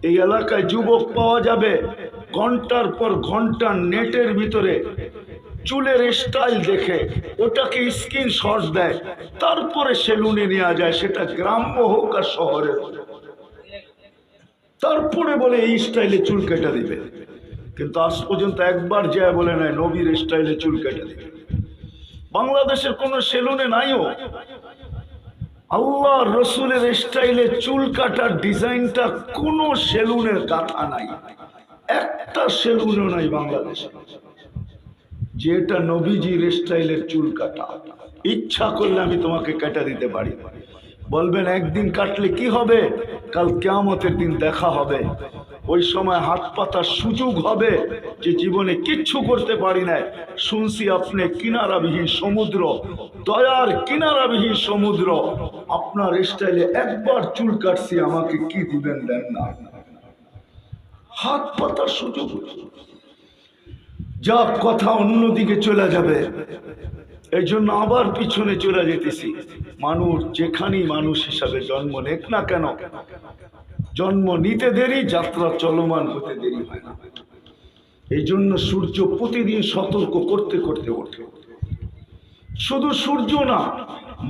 এই এলাকায় যুবক পাওয়া যাবে ঘন্টার পর ঘন্টা নেটের ভিতরে চুলের স্টাইল দেখে ওটাকে স্ক্রিনশট দেয়, তারপরে সেলুনে নেওয়া যায়, সেটা গ্রাম্য হোক আর শহরে হোক। তারপরে বলে এই স্টাইলে চুল কেটে দিবে, কিন্তু আজ পর্যন্ত একবার যায় বলে নাই নবীর স্টাইলে চুল কেটে দিবে। বাংলাদেশের কোন সেলুনে নাইও আল্লাহ রসুলের স্টাইলে চুল কাটার ডিজাইনটা কোন সেলুনের কাটা নাই, একটা সেলুনও নাই বাংলাদেশে যেটা নবীজির স্টাইলের চুল কাটা। ইচ্ছা করলে আমি তোমাকে কাটা দিতে পারি। বলবেন একদিন কাটলে কি হবে? কাল কিয়ামতের দিন দেখা হবে, ওই সময় হাত পাতার সুযোগ হবে যে জীবনে কিচ্ছু করতে পারি নাই। শুনছি আপনি কিনারাবিহীন সমুদ্র, দয়ার কিনারাবিহীন সমুদ্র, আপনার স্টাইলে একবার চুল কাটছি, আমাকে কি দিবেন? দেন না। হাত পাতার সুযোগ, যা কথা অন্যদিকে চলে যাবে, এই জন্য আবার পিছনে চলে যেতেছি। মানুষ যেখানেই মানুষ হিসাবে জন্ম নেক না কেন, জন্ম নিতে দেরি, যাত্রা চলমান হতে দেরি হয় না। এই জন্য সূর্য প্রতিদিন সতর্ক করতে করতে ওঠে। শুধু সূর্য না,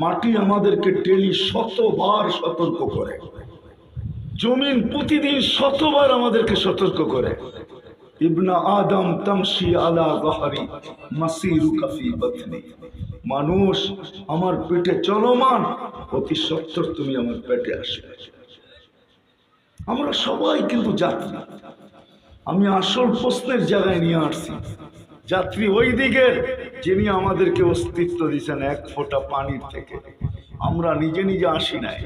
মাটি আমাদেরকে ডেলি শতবার সতর্ক করে, জমিন প্রতিদিন শতবার আমাদেরকে সতর্ক করে। ইবনা আদম তামশি আলা গহরি মাসিরুকা ফি বাতনি, মানুষ আমার পেটে চলমান, অতি সত্বর তুমি আমার পেটে আসবে। আমরা সবাই কিন্তু যাত্রী। আমি আসল প্রশ্নের জায়গায় নিয়ে আসছি, যাত্রী ওই দিকে যিনি আমাদেরকে অস্তিত্ব দিয়েছেন এক ফোঁটা পানির থেকে। আমরা নিজে নিজে আসি নাই,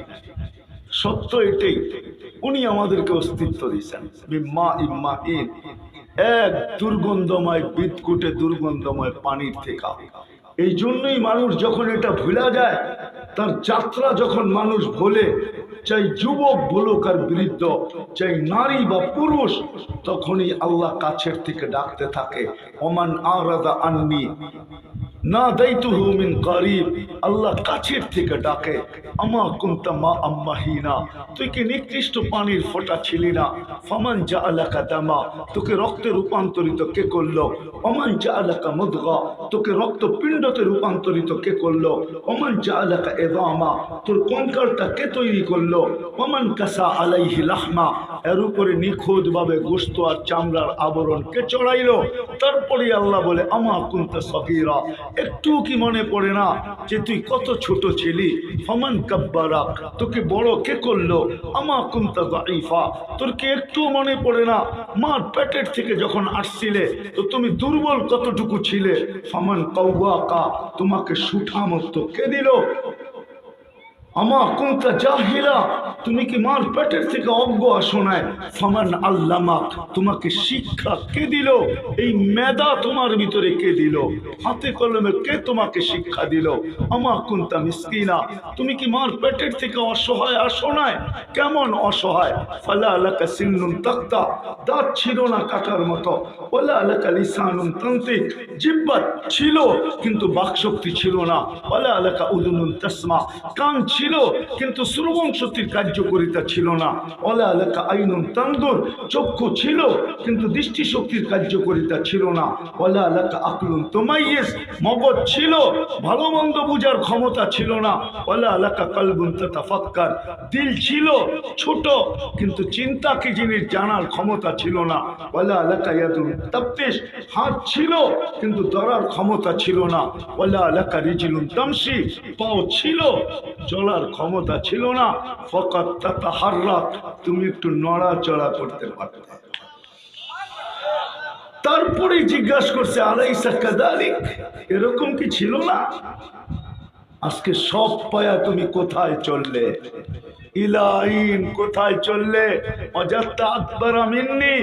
সত্য এটাই, উনি আমাদেরকে অস্তিত্ব দিয়েছেন। মা ইম্মা ইন, এক দুর্গন্ধময় বিদকুটে দুর্গন্ধময় পানির থেকে। এই জন্যই মানুষ যখন এটা ভুলা যায়, তার যাত্রা যখন মানুষ ভোলে, চাই যুবক বলুক আর বৃদ্ধ, চাই নারী বা পুরুষ, তখনই আল্লাহ কাছের থেকে ডাকতে থাকে, ওমান আরাদা আন্নি না দাইতুহু মিন করিব, আল্লাহ কাছের থেকে ডাকে, আমা কুনতা মা আম্মাহিনা, তুই কি নিকৃষ্ট পানির ফোঁটা ছিলি না? ফামান জাআলাকা দামা, তোকে রক্তে রূপান্তরিত কে করলো? ওমান জাআলাকা মুদগা, তোকে রক্তপিণ্ডতে রূপান্তরিত কে করলো? ওমান জাআলাকা ইযামা, তোর কঙ্কালটা কে তৈরি করলো? ওমান কাসা আলাইহি লাহমা, এর উপরে নিখুঁত ভাবে গোশত আর চামড়ার আবরণ কে চড়াইলো? তারপরে আল্লাহ বলে, আমা কুনতা সগীরা, একটু কি মনে পড়ে না যে তুই কত ছোট ছিলি? ফামান কাব্বারাক, তোকে বড় কে করলো? আমা কুনতা যায়ীফা, তোর কি একটু মনে পড়ে না মার পেটের থেকে যখন আসছিলে তো তুমি দুর্বল কতটুকু ছিলে? ফামান কাওয়াকা, তোমাকে সুঠামত্ব কে দিল? আমা কুনতা জাহিলা, তুমি কি মার পেটের থেকে অজ্ঞ আসো নাই? ফামান আল্লামাক, তোমাকে শিক্ষা কে দিল? এই মেধা তোমার ভিতরে কে দিল? হাতে কলমে কে তোমাকে শিক্ষা দিল? আমা কুনতা মিসকিনা, তুমি কি মার পেটের থেকে অসহায় আসো নাই? কেমন অসহায়? ফালা লাকা সিন্নুন তাক্তা, দাঁত ছিল না কাটার মতো। ওয়ালা লাকা লিসানুন তানতিক, জিহ্বা ছিল কিন্তু বাকশক্তি ছিল না। ওয়ালা লাকা উদুনুন তাসমা, কান ছিল কিন্তু শ্রবণ শক্তির কার্যকারিতা ছিল না। ওয়ালা লাকা আইনুন তানদুর, চক্ষু ছিল কিন্তু দৃষ্টি শক্তির কার্যকারিতা ছিল না। ওয়ালা লাকা আকলুন তুমাইয়িজ, মগজ ছিল, ভালো মন্দ বুঝার ক্ষমতা ছিল না। ওয়ালা লাকা কলবুন তাতাফাক্কার, দিল ছিল ছোট কিন্তু চিন্তা কি জিনিস জানার ক্ষমতা ছিল না। ওয়ালা লাকা ইয়াদুন তাবতিশ, হাত ছিল কিন্তু ধরার ক্ষমতা ছিল না। ওয়ালা লাকা রিজলুন তামশি, পাও ছিল, চলার ক্ষমতা ছিল না। ফাকাত তাতাহাররাক, তুমি একটু নড়াচড়া করতে পারতে। তারপরে জিজ্ঞাসা করছে, আলাইসা কাযালিক, এরকম কি ছিল না? আজকে সব পায়া তুমি কোথায় চললে? ইলাইন, কোথায় চললে? অজাত্তা আকবারা মিন্নি,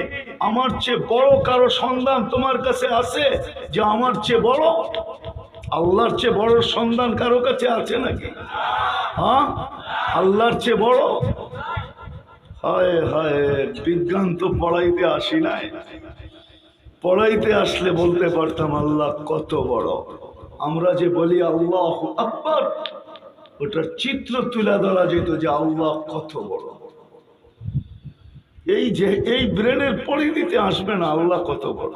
আমার চেয়ে বড় কারো সন্ধান তোমার কাছে আছে যে আমার চেয়ে বড়? আল্লাহর চেয়ে বড় সন্ধান কারো কাছে আছে নাকি? হ্যাঁ, আল্লাহর চেয়ে বড়? হায় হায়, বিজ্ঞান তো পড়াইতে আসি নাই, পড়াইতে আসলে বলতে পারতাম আল্লাহ কত বড়। আমরা যে বলি আল্লাহু আকবার, ওটার চিত্র তুলে ধরা যেত যে আল্লাহ কত বড়। এই যে এই ব্রেনের পরিধিতে আসবে না। আল্লাহ কত বড়,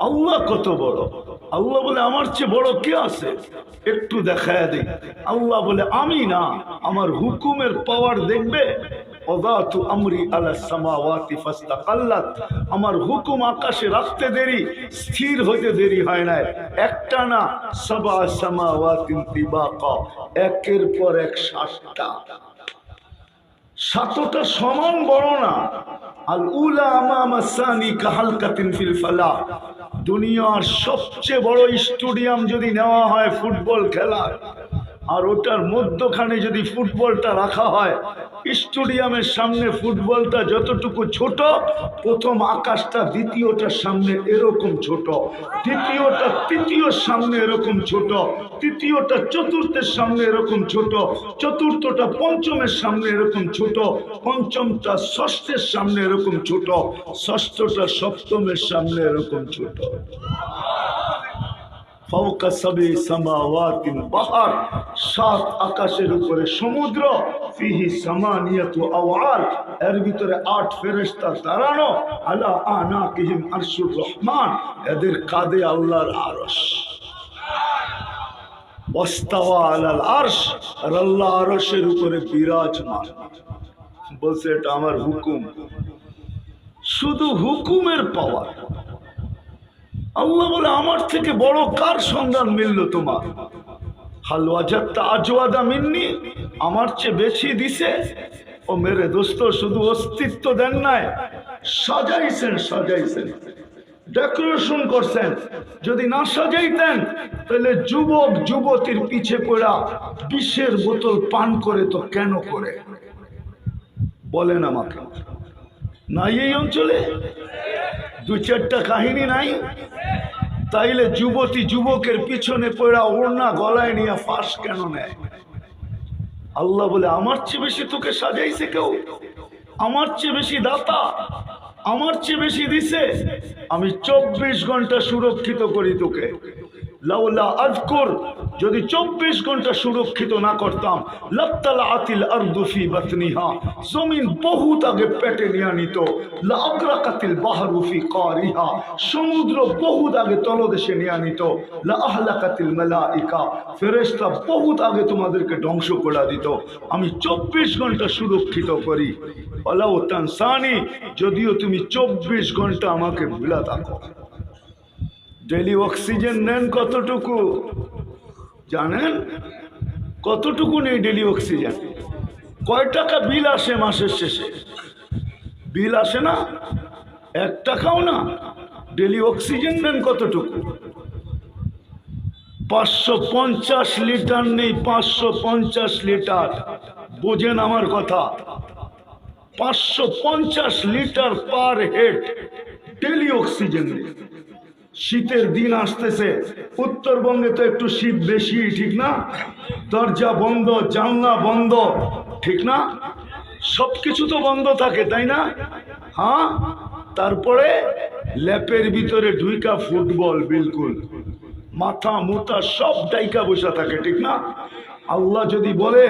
আল্লাহ কত বড়। আল্লাহ বলে আমার চেয়ে বড় কে আছে, একটু দেখায় দেই। আল্লাহ বলে আমি না, আমার হুকুমের পাওয়ার দেখবে। ওয়াদাতু আমরি আলা সামাওয়াতি ফাস্তাকাল্লাত, আমার হুকুম আকাশে রাখতে দেরি, স্থির হইতে দেরি হয় না। একটা না, সাবা সামাওয়াতিন তিবাকা, একের পর এক 7টা। 7টা সমান বড় না। আল উলা আমামা সানি কাহালকাতিন ফিল ফালা, দুনিয়ার সবচেয়ে বড় স্টেডিয়াম যদি নেওয়া হয় ফুটবল খেলার, আর ওটার মধ্যখানে যদি ফুটবলটা রাখা হয়, স্টেডিয়ামের সামনে ফুটবলটা যতটুকু ছোট, প্রথম আকাশটা দ্বিতীয়টার সামনে এরকম ছোট, দ্বিতীয়টা তৃতীয়র সামনে এরকম ছোট, তৃতীয়টা চতুর্থের সামনে এরকম ছোট, চতুর্থটা পঞ্চমের সামনে এরকম ছোট, পঞ্চমটা ষষ্ঠের সামনে এরকম ছোট, ষষ্ঠটা সপ্তমের সামনে এরকম ছোট। ফাওকা সাবি সামাওয়াতিন বাহার, 7 আকাশের উপরে সমুদ্র, ফিহি সামানিয়াতু আওয়াল, এর ভিতরে 8 ফেরেশতা দাঁড়ানো, আলা আনাকিহিম আরশুর রহমান, এদের কাঁধে আল্লাহর আরশ। ওয়াস্তাওয়া আলাল আরশ, আর আল্লাহ আরশের উপরে বিরাজমান। বলছে এটা আমার হুকুম, শুধু হুকুমের পাওয়ার। আল্লাহ বলে আমার থেকে বড় কার সন্ধান মিলল তোমার? হাল ওয়াজাদতা আজওয়াদা মিন্নি, আমার চেয়ে বেশি দিছে। ও মেরে দোস্ত, শুধু অস্তিত্ব দেন নাই, সাজাইছেন, সাজাইছেন, ডেকোরেশন করছেন। যদি না সাজাইতেন তাহলে যুবক যুবতীর পিছে পড়া বিষের বোতল পান করে তো কেন করে বলেন আমাকে? নাই এই অঞ্চলে 2-4টা কাহিনী নাই? তাইলে যুবতী যুবকের পিছনে পড়া ওড়না গলায় নিয়ে ফাঁস কেন নেয়? আল্লাহ বলে আমার চেয়ে বেশি তোকে সাজাইছে কেউ? আমার চেয়ে বেশি দাতা, আমার চেয়ে বেশি দিছে? আমি 24 ঘন্টা সুরক্ষিত করি তোকে। লাউলা আযকুর, যদি 24 ঘন্টা সুরক্ষিত না করতাম, লাত্তালাআতিল আরদু ফি বাতনিহা, জমিন বহুত আগে পেটে নিয়ে নিত। লাআগরাকাতিল বাহরু ফি কারিহা, সমুদ্র বহুত আগে তলদেশে নিয়ে নিত। লাআহলাকাতিল মালাইকা, ফেরেশতা বহুত আগে তোমাদেরকে ধ্বংস করে দিত। আমি 24 ঘন্টা সুরক্ষিত করি। ওয়ালাউ তানসানি, যদিও তুমি 24 ঘন্টা আমাকে ভুলা থাকো। ডেলি অক্সিজেন নেন কতটুকু জানেন? কতটুকু নেই ডেলি অক্সিজেন? কয় টাকা বিল আসে মাসের শেষে? বিল আসে না, 1 টাকাও না। ডেলি অক্সিজেন নেন কতটুকু? 550 লিটার নেই, 550 লিটার। বোঝেন আমার কথা? 550 litre per head daily oxygen নেই। শীতের দিন আসতেছে, উত্তরবঙ্গে তো একটু শীত বেশি, ঠিক না? দরজা বন্ধ, জানলা বন্ধ, ঠিক না? সবকিছু তো বন্ধ থাকে, তাই না? হ্যাঁ, তারপরে ল্যাপের ভিতরে ঢুইকা ফুটবল, বিলকুল মাথা মুথা সব ডাইকা বসে থাকে, ঠিক না? আল্লাহ যদি বলে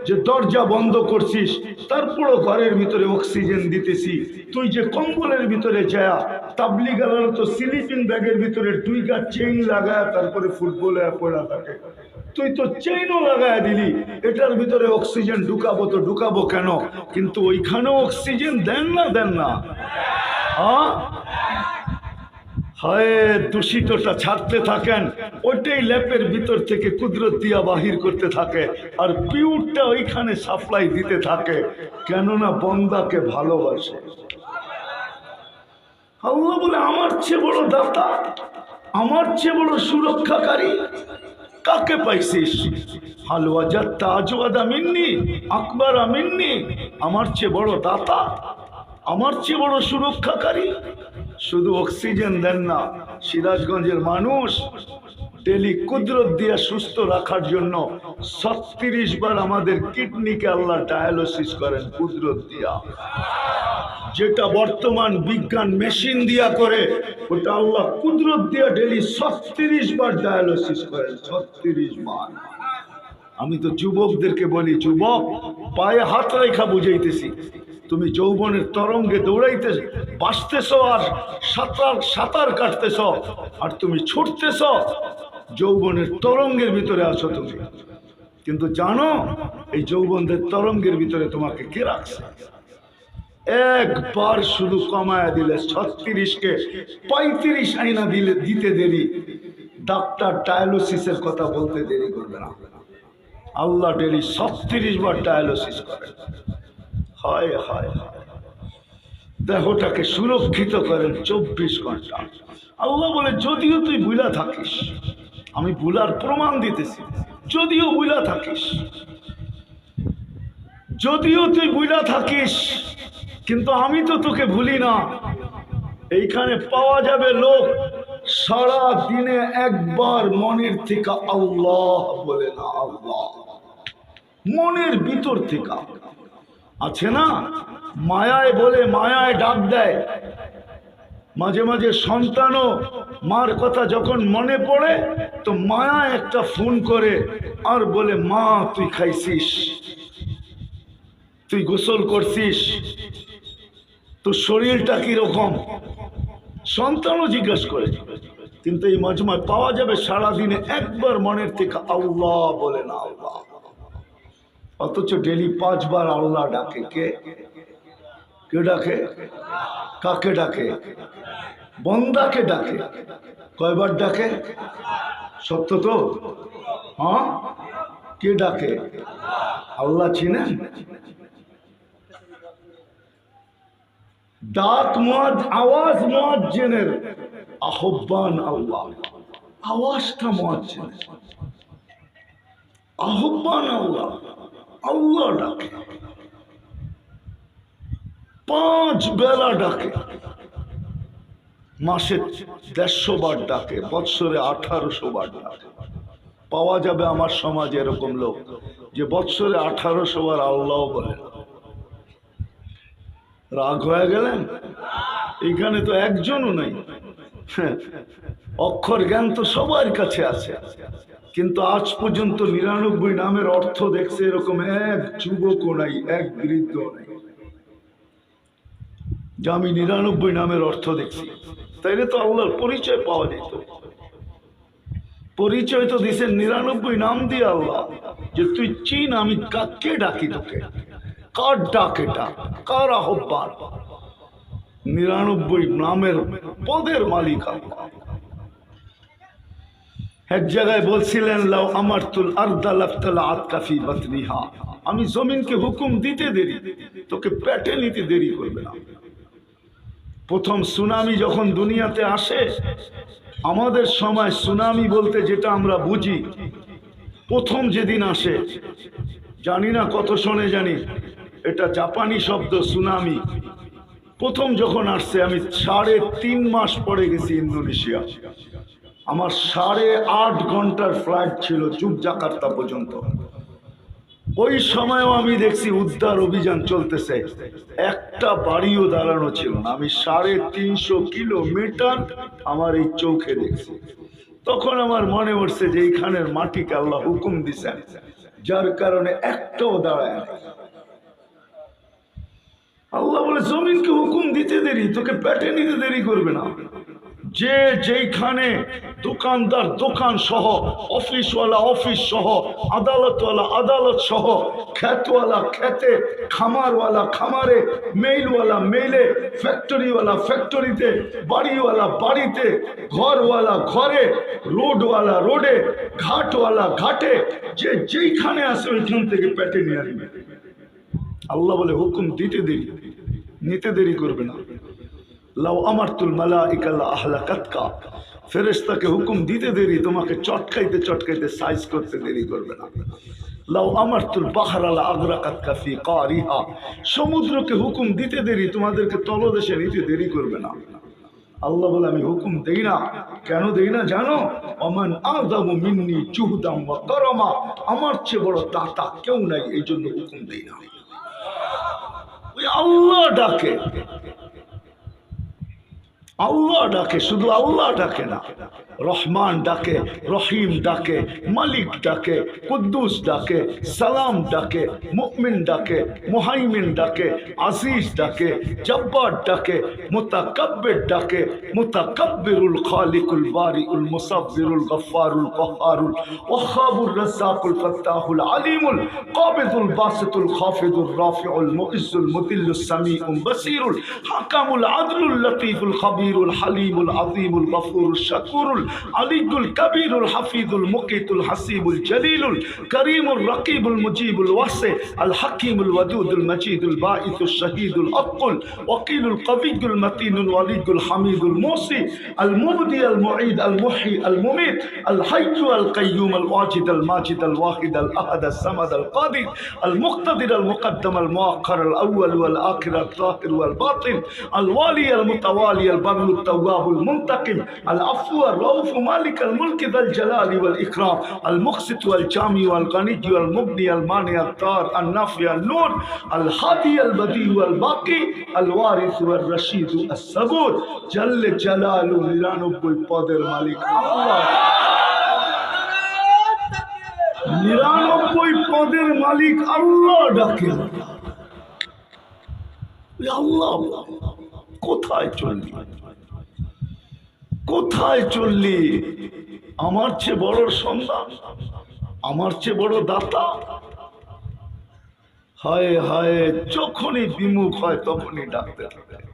যে দরজা বন্ধ করছিস, তারপরও ঘরের ভিতরে অক্সিজেন দিতেছি, তুই যে কম্বলের ভিতরে যা, তাবলিগালার তো স্লিপিং ব্যাগের ভিতরে দুইটা চেইন লাগায় তারপরে ফুটবলে পড়া থাকে, তুই তো চেইনও লাগায় দিলি, এটার ভিতরে অক্সিজেন ঢুকাবো তো ঢুকাবো কেন? কিন্তু ওইখানেও অক্সিজেন দেন না, দেন না? হ্যাঁ, হয় দূষিতটা ছাড়তে থাকেন, ওইটাই ল্যাপের ভিতর থেকে কুদরত দিয়া বাহির করতে থাকে, আর পিউরটা ওইখানে সাপ্লাই দিতে থাকে, কেননা বন্দাকে ভালোবাসে। আল্লাহ বলে আমার চেয়ে বড় দাতা, আমার চেয়ে বড় সুরক্ষাকারী কাকে পাইছিস? হাল ওয়াজাদতা আজওয়াদা মিন্নি আকবার মিন্নি, আমার চেয়ে বড় দাতা, আমার চেয়ে বড় সুরক্ষাকারী। শুধু অক্সিজেন দেন না, সিরাজগঞ্জের মানুষ ডেলি কুদরত দিয়ে সুস্থ রাখার জন্য 36 বার আমাদের কিডনিকে আল্লাহ ডায়ালিসিস করেন কুদরত দিয়া। যেটা বর্তমান বিজ্ঞান মেশিন দিয়া করে, ওটা আল্লাহ কুদরত দিয়া ডেলি 36 বার ডায়ালিসিস করেন, 36 বার। আমি তো যুবকদেরকে বলি, যুবক পায়ে হাত রেখা বুঝাইতেছি, তুমি যৌবনের তরঙ্গে দৌড়াইতে বাঁচতেছ আর সাঁতার কাটতেছ, আর তুমি ছুটতেছ, যৌবনের তরঙ্গের ভিতরে আছো তুমি। কিন্তু জানো এই যৌবনের তরঙ্গের ভিতরে তোমাকে কে রাখছে? একবার শুধু কমায়া দিলে 36কে 35 আইনা দিতে দেরি, ডাক্তার ডায়ালিসিসের কথা বলতে দেরি করবে না। আল্লাহ ডেলি 36 বার ডায়ালিসিস করে। হায় হায় হায়, দেহটাকে সুরক্ষিত করেন 24 ঘন্টা। আল্লাহ বলে যদিও তুই ভুলা থাকিস, আমি ভুলার প্রমাণ দিতেছি, যদিও ভুলা থাকিস, যদিও তুই ভুলা থাকিস, কিন্তু আমি তো তোকে ভুলি না। এইখানে পাওয়া যাবে লোক সারা দিনে একবার মনের থেকে আল্লাহ বলে না, আল্লাহ মনের ভিতর থেকে আছে না, মায়ায় বলে, মায়ায় ডাক দেয়। মাঝে মাঝে সন্তানও মার কথা যখন মনে পড়ে তো মায়া একটা ফোন করে আর বলে, মা তুই খাইছিস, তুই গোসল করছিস, তোর শরীরটা কিরকম, সন্তানও জিজ্ঞাসা করে। কিন্তু এই মজমায় পাওয়া যাবে সারাদিনে একবার মনের থেকে আল্লাহ বলে না, আল্লাহ। অথচ ডেলি 5 বার আল্লাহ ডাকে। কে কে ডাকে? কাকে ডাকে? বন্দাকে ডাকে। কয়বার ডাকে? সত্য তো? হ্যাঁ, কে ডাকে? আল্লাহ চিনেন? ডাক আওয়াজ মুয়াজ্জিনের, আহ্বান আল্লাহ। আওয়াজটা মুয়াজ্জিনের, আহ্বান আল্লাহ। আল্লাহ ডাকে, 5 বেলা ডাকে, মাসে 150 বার ডাকে, বৎসরে 1800 বার ডাকে। পাওয়া যাবে আমার সমাজে এরকম লোক যে বৎসরে 1800 বার আল্লাহ বলে। রাগ হয়ে গেলেন? এখানে তো একজনও নাই। অক্ষর জ্ঞান তো সবার কাছে আছে, কিন্তু আজ পর্যন্ত 99 নামের অর্থ দেখছে এরকম এক যুবকও নাই, এক বৃদ্ধ নাই যে আমি 99 নামের অর্থ দেখছি। তাইলে তো আল্লাহর পরিচয় পাওয়া যেত। পরিচয় তো দিছেন 99 নাম দিয়ে আল্লাহ, যে তুই চিন আমি কাকে ডাকি, তোকে কার ডাক, এটা কার আহ্বান। 99 নামের পদের মালিক আল্লাহ। এক জায়গায় বলছিলেন, লাউ আমারতুল আরদা লাফতালাআত কাফি বাতনিহা, আমি জমিনকে হুকুম দিতে দেরি, তোকে পেটে নিতে দেরি করবে না। প্রথম সুনামি যখন দুনিয়াতে আসে, আমাদের সময় সুনামি বলতে যেটা আমরা বুঝি, প্রথম যেদিন আসে, জানি না কত সনে জানি, এটা জাপানি শব্দ সুনামি। প্রথম যখন আসছে, আমি 3.5 মাস পরে গেছি ইন্দোনেশিয়া। আমার 8.5 ঘন্টার ফ্লাইট ছিল জাকার্তা পর্যন্ত। ওই সময়ও আমি দেখছি উদ্ধার অভিযান চলতেছে, একটা বাড়িও দাঁড়ানো ছিল না। আমি 350 কিলোমিটার আমার এই চোখে দেখছি। তখন আমার মনে উঠছে যে এইখানের মাটিকে আল্লাহ হুকুম দিছেন, যার কারণে একটাও দাঁড়ায় না। আল্লাহ বলে জমিনকে হুকুম দিতে দেরি, তোকে পেটে নিতে দেরি করবে না। যে যেখানে দোকানদার দোকান সহ, অফিসওয়ালা অফিস সহ, আদালতওয়ালা আদালত সহ, খেতওয়ালা খেতে, খামারওয়ালা খামারে, মেইলওয়ালা মেইলে, ফ্যাক্টরিওয়ালা ফ্যাক্টরিতে, বাড়িওয়ালা বাড়িতে, ঘরওয়ালা ঘরে, রোডওয়ালা রোডে, ঘাটওয়ালা ঘাটে, যে যেইখানে আসে ওইখান থেকে পেটে নিয়ে আসবে। আল্লাহ বলে হুকুম দিতে দেরি, নিতে দেরি করবে না। লাউ আমারতুল মালাইকা লা আহলাকাতকা, ফেরেশতাকে হুকুম দিতে দেরি, তোমাকে চটকাইতে চটকাইতে সাইজ করতে দেরি করবে না। লাউ আমারতুল বাহরা লা আগরাকাতকা ফি কারিহা, সমুদ্রকে হুকুম দিতে দেরি, তোমাদেরকে তলদেশে নিতে দেরি করবে না। আল্লাহ বলে আমি হুকুম দেই না। কেন দেই না জানো? ওমান আযামু মিন্নি জুহদাম ওয়া কারামা, আমার চেয়ে বড় দাতা কেউ নাই, এই জন্য হুকুম দেই না। ওই আল্লাহ ডাকে। আল্লাহ ডাকে, শুধু আল্লাহ ডাকে না, রহমান ডাকে, রহিম ডাকে, মালিক ডাকে, কুদ্দুস ডাকে, সালাম ডাকে, মুমিন ডাকে, মুহাইমিন ডাকে, আজিজ ডাকে, জব্বার ডাকে, মুতাকাব্বির ডাকে, মুতাকাব্বিরুল খালিকুল বারিউল মুসাব্বিরুল গফফারুল কহ্হারুল ওয়াহ্হাবুর রাজ্জাকুল ফাত্তাহুল আলিমুল কাবিদুল বাসিতুল খাফিদুর রাফিউল মুইজ্জুল মুদিল্লুস সামিউল বাসিরুল হাকামুল আদলুল লতীফুল খাবীর الحليم العظيم الغفور الشكور العلي الكبير الحفيظ المقيت الحسيب الجليل الكريم الرقيب المجيب الواسع الحكيم الودود المجيد الباعث الشهيد الأقل وكيل القوي المتين الولي الحميد الموصي المبدي المعيد المحيي المميت الحي القيوم الواجد الماجد الواحد الأحد الصمد القادر المقتدر المقدم المؤخر الأول والآخر الظاهر والباطن الوالي المتوالي البر التواب المنتقم العفو الرؤوف مالك الملك ذا الجلال والإكرام المقسط والجامع والغني والمغني المانع الضار النافع النور الهادي البديع والباقي الوارث والرشيد الصبور جل جلاله নিরানব্বই পদের মালিক আল্লাহ, নিরানব্বই পদের মালিক আল্লাহ ডাকে। আল্লাহ কোথায় চললি, কোথায় চললি? আমার চেয়ে বড় সন্তান, আমার চেয়ে বড় দাতা। হায় হায়, যখনই বিমুখ হয় তখনই ডাকতে থাকে।